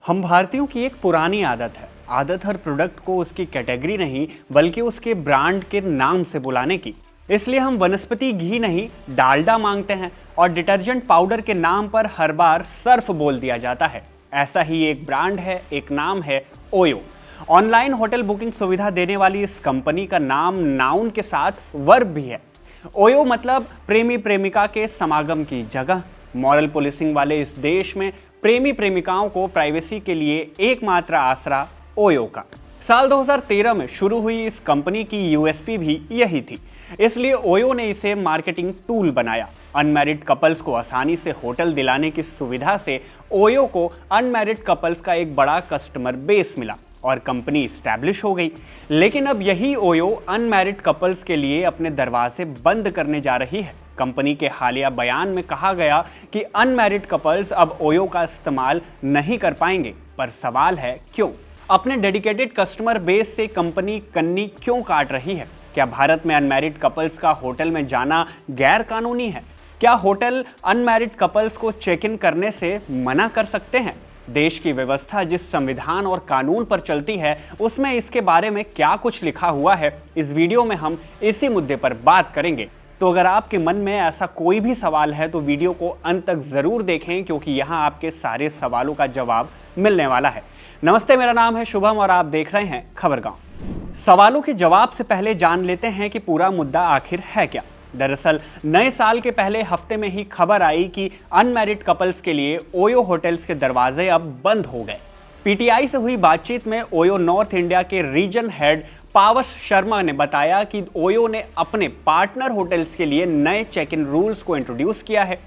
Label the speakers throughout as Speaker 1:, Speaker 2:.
Speaker 1: हम भारतीयों की एक पुरानी आदत है। आदत हर प्रोडक्ट को उसकी कैटेगरी नहीं बल्कि उसके ब्रांड के नाम से बुलाने की। इसलिए हम वनस्पति घी नहीं डालडा मांगते हैं और डिटर्जेंट पाउडर के नाम पर हर बार सर्फ बोल दिया जाता है। ऐसा ही एक ब्रांड है, एक नाम है ओयो। ऑनलाइन होटल बुकिंग सुविधा देने वाली इस कंपनी का नाम नाउन के साथ वर्ब भी है। ओयो मतलब प्रेमी प्रेमिका के समागम की जगह। मॉरल पुलिसिंग वाले इस देश में प्रेमी प्रेमिकाओं को प्राइवेसी के लिए एकमात्र आसरा ओयो का। साल 2013 में शुरू हुई इस कंपनी की यूएसपी भी यही थी, इसलिए ओयो ने इसे मार्केटिंग टूल बनाया। अनमैरिड कपल्स को आसानी से होटल दिलाने की सुविधा से ओयो को अनमैरिड कपल्स का एक बड़ा कस्टमर बेस मिला और कंपनी स्टैब्लिश हो गई। लेकिन अब यही ओयो अनमैरिड कपल्स के लिए अपने दरवाजे बंद करने जा रही है। कंपनी के हालिया बयान में कहा गया कि अनमैरिड कपल्स अब ओयो का इस्तेमाल नहीं कर पाएंगे, पर सवाल है क्यों? अपने डेडिकेटेड कस्टमर बेस से कंपनी कन्नी क्यों काट रही है? क्या भारत में अनमैरिड कपल्स का होटल में जाना गैर कानूनी है? क्या होटल अनमैरिड कपल्स को चेक इन करने से मना कर सकते हैं? देश की व्यवस्था जिस संविधान और कानून पर चलती है उसमें इसके बारे में क्या कुछ लिखा हुआ है, इस वीडियो में हम इसी मुद्दे पर बात करेंगे। तो अगर आपके मन में ऐसा कोई भी सवाल है तो वीडियो को अंत तक जरूर देखें, क्योंकि यहाँ आपके सारे सवालों का जवाब मिलने वाला है। नमस्ते, मेरा नाम है शुभम और आप देख रहे हैं खबरगांव। सवालों के जवाब से पहले जान लेते हैं कि पूरा मुद्दा आखिर है क्या। दरअसल नए साल के पहले हफ्ते में ही खबर आई कि अनमैरिड कपल्स के लिए ओयो होटल्स के दरवाजे अब बंद हो गए। पीटीआई से हुई बातचीत में ओयो नॉर्थ इंडिया के रीजन हेड पावस शर्मा ने बताया कि ओयो ने अपने पार्टनर होटल्स के लिए नए चेक इन रूल्स को इंट्रोड्यूस किया है।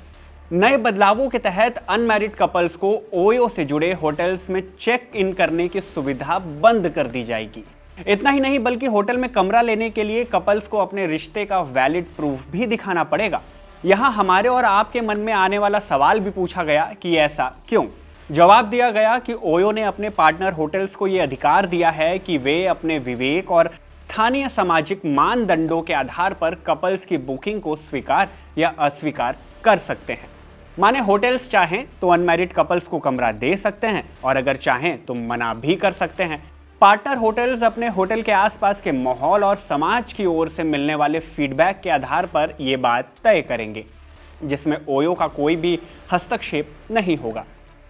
Speaker 1: नए बदलावों के तहत अनमैरिड कपल्स को ओयो से जुड़े होटल्स में चेक इन करने की सुविधा बंद कर दी जाएगी। इतना ही नहीं बल्कि होटल में कमरा लेने के लिए कपल्स को अपने रिश्ते का वैलिड प्रूफ भी दिखाना पड़ेगा। यहाँ हमारे और आपके मन में आने वाला सवाल भी पूछा गया कि ऐसा क्यों? जवाब दिया गया कि ओयो ने अपने पार्टनर होटल्स को ये अधिकार दिया है कि वे अपने विवेक और स्थानीय सामाजिक मानदंडों के आधार पर कपल्स की बुकिंग को स्वीकार या अस्वीकार कर सकते हैं। माने होटल्स चाहें तो अनमैरिड कपल्स को कमरा दे सकते हैं और अगर चाहें तो मना भी कर सकते हैं। पार्टनर होटल्स अपने होटल के आसपास के माहौल और समाज की ओर से मिलने वाले फीडबैक के आधार पर ये बात तय करेंगे, जिसमें ओयो का कोई भी हस्तक्षेप नहीं होगा।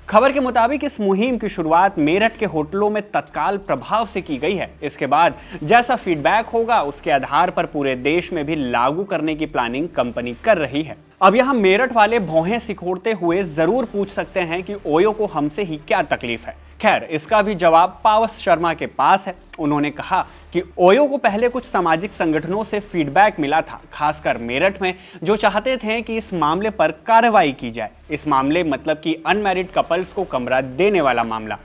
Speaker 1: खबर के मुताबिक इस मुहिम की शुरुआत मेरठ के होटलों में तत्काल प्रभाव से की गई है। इसके बाद जैसा फीडबैक होगा उसके आधार पर पूरे देश में भी लागू करने की प्लानिंग कंपनी कर रही है। अब यहाँ मेरठ वाले भौहें सिकोड़ते हुए जरूर पूछ सकते हैं कि ओयो को हमसे ही क्या तकलीफ है। खैर, इसका भी जवाब पावस शर्मा के पास है। उन्होंने कहा कि ओयो को पहले कुछ सामाजिक संगठनों से फीडबैक मिला था, खासकर मेरठ में, जो चाहते थे कि इस मामले पर कार्रवाई की जाए। इस मामले मतलब कि अनमैरिड कपल्स को कमरा देने वाला मामला।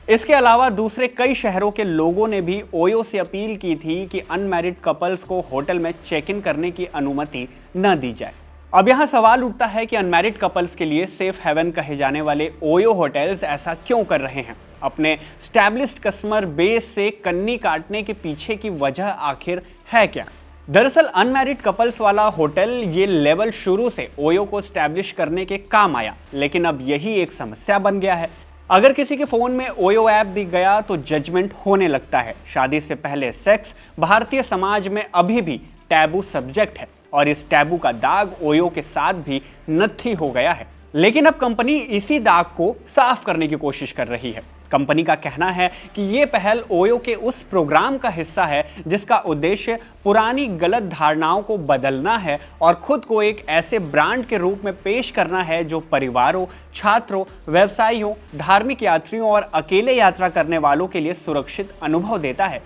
Speaker 1: इसके अलावा दूसरे कई शहरों के लोगों ने भी ओयो से अपील की थी कि अनमैरिड कपल्स को होटल में चेक इन करने की अनुमति न दी जाए। अब यहाँ सवाल उठता है कि अनमैरिड कपल्स के लिए सेफ हेवन कहे जाने वाले ओयो होटल्स ऐसा क्यों कर रहे हैं? अपने स्टैब्लिश्ड कस्टमर बेस से कन्नी काटने के पीछे की वजह आखिर है क्या? दरअसल अनमैरिड कपल्स वाला होटल ये लेवल शुरू से ओयो को स्टैब्लिश करने के काम आया, लेकिन अब यही एक समस्या बन गया है। अगर किसी के फोन में ओयो ऐप दिख गया तो जजमेंट होने लगता है। शादी से पहले सेक्स भारतीय समाज में अभी भी टैबू सब्जेक्ट है और इस टैबू का दाग ओयो के साथ भी नत्थी हो गया है। लेकिन अब कंपनी इसी दाग को साफ करने की कोशिश कर रही है। कंपनी का कहना है कि ये पहल ओयो के उस प्रोग्राम का हिस्सा है जिसका उद्देश्य पुरानी गलत धारणाओं को बदलना है और खुद को एक ऐसे ब्रांड के रूप में पेश करना है जो परिवारों, छात्रों, व्यवसायियों, धार्मिक यात्रियों और अकेले यात्रा करने वालों के लिए सुरक्षित अनुभव देता है।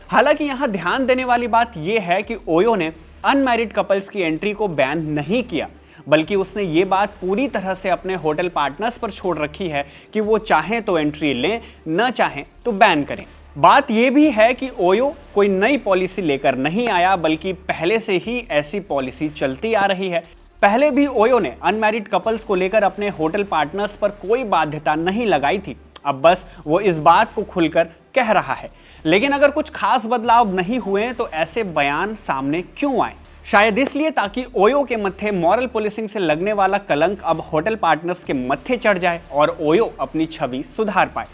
Speaker 1: हालांकि यहाँ ध्यान देने वाली बात यह है कि ओयो ने अनमैरिड कपल्स की एंट्री को बैन नहीं किया, बल्कि उसने ये बात पूरी तरह से अपने होटल पार्टनर्स पर छोड़ रखी है कि वो चाहें तो एंट्री लें, न चाहें तो बैन करें। बात यह भी है कि ओयो कोई नई पॉलिसी लेकर नहीं आया, बल्कि पहले से ही ऐसी पॉलिसी चलती आ रही है। पहले भी ओयो ने अनमैरिड कपल्स को लेकर अपने होटल पार्टनर्स पर कोई बाध्यता नहीं लगाई थी। अब बस वो इस बात को खुलकर कह रहा है। लेकिन अगर कुछ खास बदलाव नहीं हुए तो ऐसे बयान सामने क्यों आए? शायद इसलिए ताकि ओयो के मत्थे मॉरल पुलिसिंग से लगने वाला कलंक अब होटल पार्टनर्स के मत्थे चढ़ जाए और ओयो अपनी छवि सुधार पाए।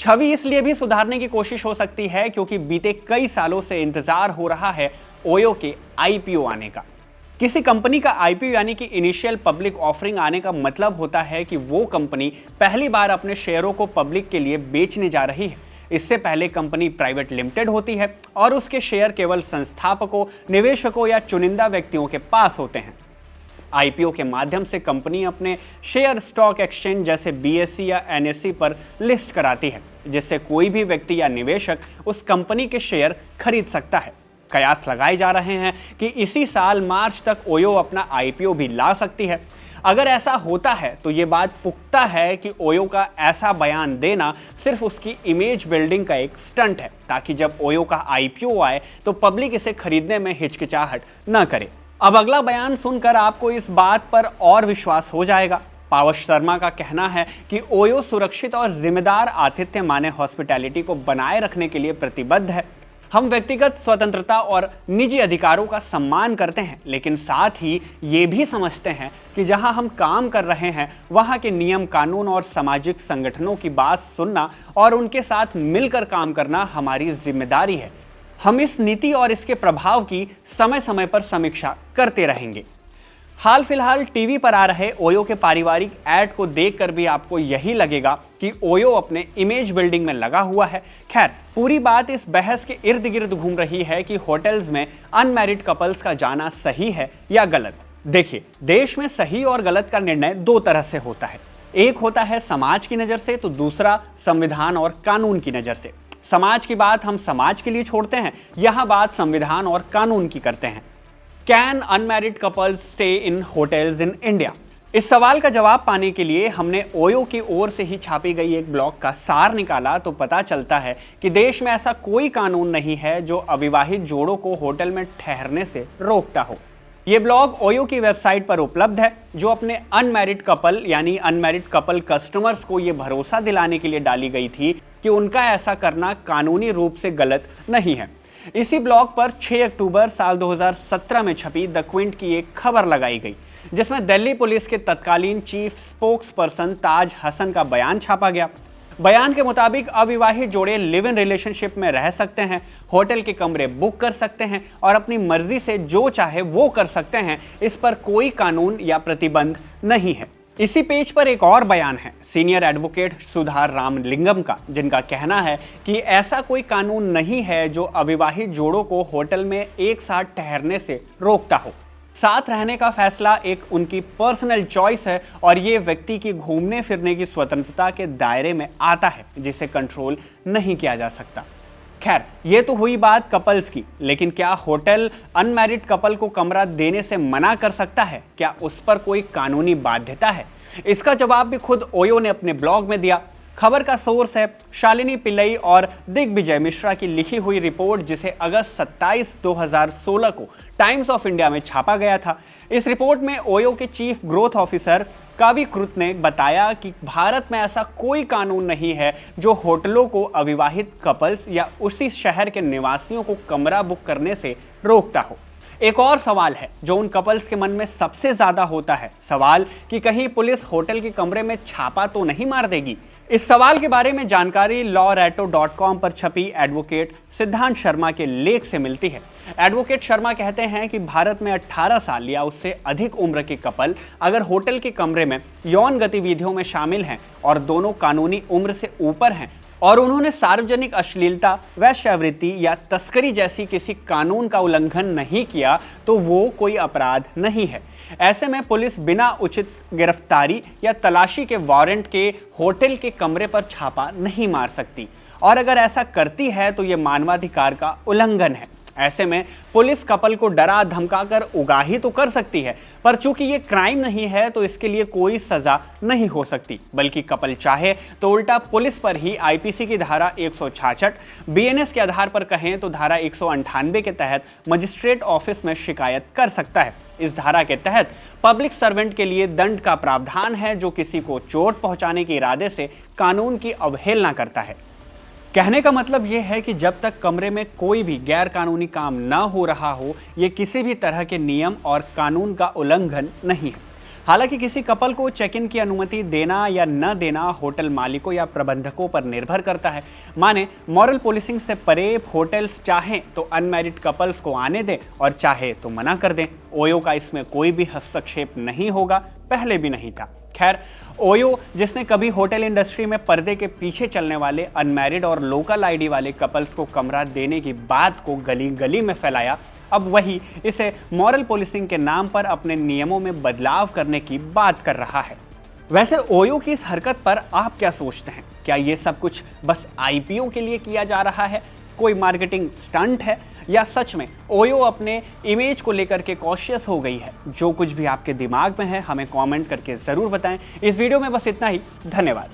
Speaker 1: छवि इसलिए भी सुधारने की कोशिश हो सकती है क्योंकि बीते कई सालों से इंतजार हो रहा है ओयो के आईपीओ आने का। किसी कंपनी का आईपीओ यानी कि इनिशियल पब्लिक ऑफरिंग आने का मतलब होता है कि वो कंपनी पहली बार अपने शेयरों को पब्लिक के लिए बेचने जा रही है। इससे पहले कंपनी प्राइवेट लिमिटेड होती है और उसके शेयर केवल संस्थापकों, निवेशकों या चुनिंदा व्यक्तियों के पास होते हैं। आईपीओ के माध्यम से कंपनी अपने शेयर स्टॉक एक्सचेंज जैसे बीएसई या एनएसई पर लिस्ट कराती है, जिससे कोई भी व्यक्ति या निवेशक उस कंपनी के शेयर खरीद सकता है। कयास लगाए जा रहे हैं कि इसी साल मार्च तक ओयो अपना आईपीओ भी ला सकती है। अगर ऐसा होता है तो ये बात पुख्ता है कि ओयो का ऐसा बयान देना सिर्फ उसकी इमेज बिल्डिंग का एक स्टंट है, ताकि जब ओयो का आईपीओ आए तो पब्लिक इसे खरीदने में हिचकिचाहट न करे। अब अगला बयान सुनकर आपको इस बात पर और विश्वास हो जाएगा। पावस शर्मा का कहना है कि ओयो सुरक्षित और जिम्मेदार आतिथ्य माने हॉस्पिटैलिटी को बनाए रखने के लिए प्रतिबद्ध है। हम व्यक्तिगत स्वतंत्रता और निजी अधिकारों का सम्मान करते हैं, लेकिन साथ ही ये भी समझते हैं कि जहां हम काम कर रहे हैं वहां के नियम कानून और सामाजिक संगठनों की बात सुनना और उनके साथ मिलकर काम करना हमारी जिम्मेदारी है। हम इस नीति और इसके प्रभाव की समय समय पर समीक्षा करते रहेंगे। हाल फिलहाल टीवी पर आ रहे ओयो के पारिवारिक ऐड को देखकर भी आपको यही लगेगा कि ओयो अपने इमेज बिल्डिंग में लगा हुआ है। खैर, पूरी बात इस बहस के इर्द गिर्द घूम रही है कि होटल्स में अनमैरिड कपल्स का जाना सही है या गलत। देखिए, देश में सही और गलत का निर्णय दो तरह से होता है। एक होता है समाज की नज़र से, तो दूसरा संविधान और कानून की नज़र से। समाज की बात हम समाज के लिए छोड़ते हैं, यहाँ बात संविधान और कानून की करते हैं। Can unmarried couples stay in hotels in India? इस सवाल का जवाब पाने के लिए हमने ओयो की ओर से ही छापी गई एक ब्लॉग का सार निकाला तो पता चलता है कि देश में ऐसा कोई कानून नहीं है जो अविवाहित जोड़ों को होटल में ठहरने से रोकता हो। ये ब्लॉग ओयो की वेबसाइट पर उपलब्ध है, जो अपने अनमैरिड कपल यानी अनमैरिड कपल कस्टमर्स को ये भरोसा दिलाने के लिए डाली गई थी कि उनका ऐसा करना कानूनी रूप से गलत नहीं है। इसी ब्लॉग पर 6 अक्टूबर साल 2017 में छपी द क्विंट की एक खबर लगाई गई, जिसमें दिल्ली पुलिस के तत्कालीन चीफ स्पोक्स पर्सन ताज हसन का बयान छापा गया। बयान के मुताबिक अविवाहित जोड़े लिव इन रिलेशनशिप में रह सकते हैं, होटल के कमरे बुक कर सकते हैं और अपनी मर्जी से जो चाहे वो कर सकते हैं। इस पर कोई कानून या प्रतिबंध नहीं है। इसी पेज पर एक और बयान है सीनियर एडवोकेट सुधा रामलिंगम का, जिनका कहना है कि ऐसा कोई कानून नहीं है जो अविवाहित जोड़ों को होटल में एक साथ ठहरने से रोकता हो। साथ रहने का फैसला एक उनकी पर्सनल चॉइस है और ये व्यक्ति की घूमने फिरने की स्वतंत्रता के दायरे में आता है, जिसे कंट्रोल नहीं किया जा सकता। खैर, ये तो हुई बात कपल्स की, लेकिन क्या होटल अनमैरिड कपल को कमरा देने से मना कर सकता है? क्या उस पर कोई कानूनी बाध्यता है? इसका जवाब भी खुद ओयो ने अपने ब्लॉग में दिया। खबर का सोर्स है शालिनी पिल्लई और दिग्विजय मिश्रा की लिखी हुई रिपोर्ट, जिसे अगस्त 27, 2016 को टाइम्स ऑफ इंडिया में छापा गया था। इस रिपोर्ट में ओयो के चीफ ग्रोथ ऑफिसर कावी कृत ने बताया कि भारत में ऐसा कोई कानून नहीं है जो होटलों को अविवाहित कपल्स या उसी शहर के निवासियों को कमरा बुक करने से रोकता हो। एक और सवाल है जो उन कपल्स के मन में सबसे ज्यादा होता है, सवाल कि कहीं पुलिस होटल के कमरे में छापा तो नहीं मार देगी। इस सवाल के बारे में जानकारी lawreto.com पर छपी एडवोकेट सिद्धांत शर्मा के लेख से मिलती है। एडवोकेट शर्मा कहते हैं कि भारत में 18 साल या उससे अधिक उम्र के कपल अगर होटल के कमरे में यौन गतिविधियों में शामिल हैं और दोनों कानूनी उम्र से ऊपर हैं और उन्होंने सार्वजनिक अश्लीलता, वेश्यावृत्ति या तस्करी जैसी किसी कानून का उल्लंघन नहीं किया, तो वो कोई अपराध नहीं है। ऐसे में पुलिस बिना उचित गिरफ्तारी या तलाशी के वारंट के होटल के कमरे पर छापा नहीं मार सकती, और अगर ऐसा करती है तो ये मानवाधिकार का उल्लंघन है। ऐसे में पुलिस कपल को डरा धमकाकर उगाही तो कर सकती है, पर चूंकि ये क्राइम नहीं है तो इसके लिए कोई सजा नहीं हो सकती, बल्कि कपल चाहे तो उल्टा पुलिस पर ही आईपीसी की धारा 166, बीएनएस के आधार पर कहें तो धारा 198 के तहत मजिस्ट्रेट ऑफिस में शिकायत कर सकता है। इस धारा के तहत पब्लिक सर्वेंट के लिए दंड का प्रावधान है जो किसी को चोट पहुंचाने के इरादे से कानून की अवहेलना करता है। कहने का मतलब यह है कि जब तक कमरे में कोई भी गैर कानूनी काम न हो रहा हो, यह किसी भी तरह के नियम और कानून का उल्लंघन नहीं है। हालांकि किसी कपल को चेक इन की अनुमति देना या न देना होटल मालिकों या प्रबंधकों पर निर्भर करता है। माने मॉरल पुलिसिंग से परे होटल्स चाहें तो अनमैरिड कपल्स को आने दें और चाहे तो मना कर दें। ओयो का इसमें कोई भी हस्तक्षेप नहीं होगा, पहले भी नहीं था। खैर, ओयो जिसने कभी होटल इंडस्ट्री में पर्दे के पीछे चलने वाले अनमैरिड और लोकल आईडी वाले कपल्स को कमरा देने की बात को गली गली में फैलाया, अब वही इसे मॉरल पुलिसिंग के नाम पर अपने नियमों में बदलाव करने की बात कर रहा है। वैसे ओयो की इस हरकत पर आप क्या सोचते हैं? क्या ये सब कुछ बस आईपीओ के लिए किया जा रहा है, कोई मार्केटिंग स्टंट है, या सच में ओयो अपने इमेज को लेकर के कॉशियस हो गई है? जो कुछ भी आपके दिमाग में है हमें कमेंट करके जरूर बताएं। इस वीडियो में बस इतना ही। धन्यवाद।